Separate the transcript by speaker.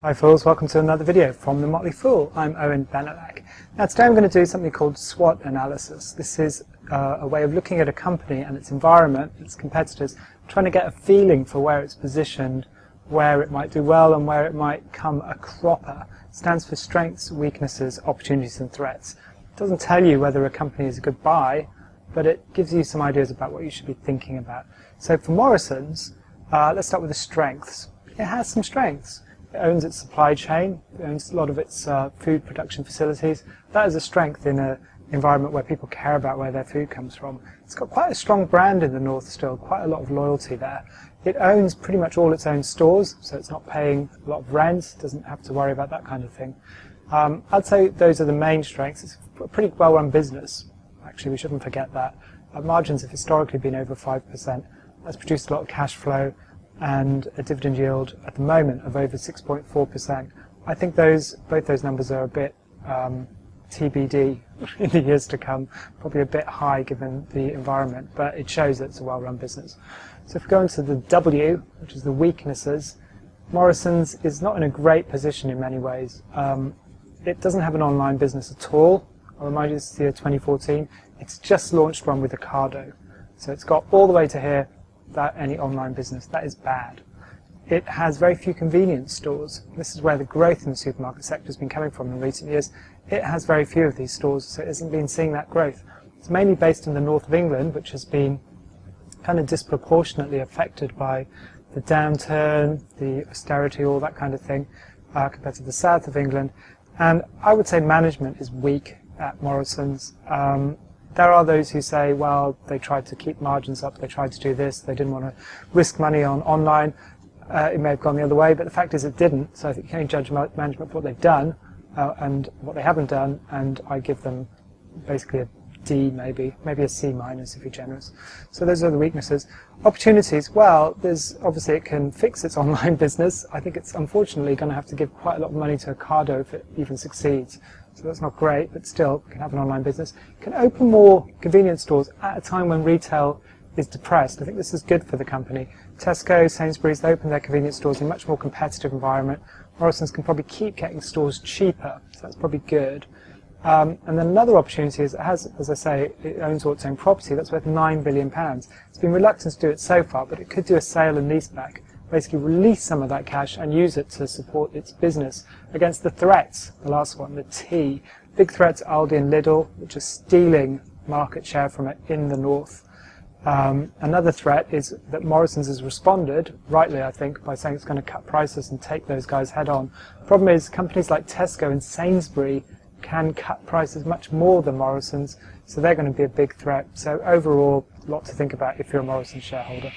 Speaker 1: Hi fools, welcome to another video from the Motley Fool. I'm Owen Benelak. Now today I'm going to do something called SWOT analysis. This is a way of looking at a company and its environment, its competitors, trying to get a feeling for where it's positioned, where it might do well and where it might come a cropper. It stands for strengths, weaknesses, opportunities and threats. It doesn't tell you whether a company is a good buy, but it gives you some ideas about what you should be thinking about. So for Morrisons, let's start with the strengths. It has some strengths. It owns its supply chain, it owns a lot of its food production facilities. That is a strength in an environment where people care about where their food comes from. It's got quite a strong brand in the north still, quite a lot of loyalty there. It owns pretty much all its own stores, so it's not paying a lot of rent, doesn't have to worry about that kind of thing. I'd say those are the main strengths. It's a pretty well-run business. Actually, we shouldn't forget that. Margins have historically been over 5%. That's produced a lot of cash flow and a dividend yield at the moment of over 6.4%. I think both those numbers are a bit TBD in the years to come, probably a bit high given the environment, but it shows that it's a well-run business. So if we go into the W, which is the weaknesses, Morrisons is not in a great position in many ways. It doesn't have an online business at all. I'll remind you, this is the year 2014. It's just launched one with Ocado. So it's got all the way to here without any online business. That is bad. It has very few convenience stores. This is where the growth in the supermarket sector has been coming from in recent years. It has very few of these stores, so it hasn't been seeing that growth. It's mainly based in the north of England, which has been kind of disproportionately affected by the downturn, the austerity, all that kind of thing, compared to the south of England. And I would say management is weak at Morrisons. There are those who say, well, they tried to keep margins up, they tried to do this, they didn't want to risk money on online. It may have gone the other way, but the fact is it didn't. So I think you can only judge management for what they've done and what they haven't done, and I give them basically a D, maybe a C minus if you're generous. So those are the weaknesses. Opportunities, well, there's obviously it can fix its online business. I think it's unfortunately going to have to give quite a lot of money to Ocado if it even succeeds. So that's not great, but still, it can have an online business. It can open more convenience stores at a time when retail is depressed. I think this is good for the company. Tesco, Sainsbury's, they open their convenience stores in a much more competitive environment. Morrisons can probably keep getting stores cheaper, so that's probably good. And then another opportunity is it has, as I say, it owns all its own property. That's worth £9 billion. It's been reluctant to do it so far, but it could do a sale and leaseback. Basically release some of that cash and use it to support its business against the threats. The last one, the T. Big threats, Aldi and Lidl, which are stealing market share from it in the north. Another threat is that Morrisons has responded, rightly I think, by saying it's going to cut prices and take those guys head on. The problem is companies like Tesco and Sainsbury's can cut prices much more than Morrisons, so they're going to be a big threat. So overall, a lot to think about if you're a Morrisons shareholder.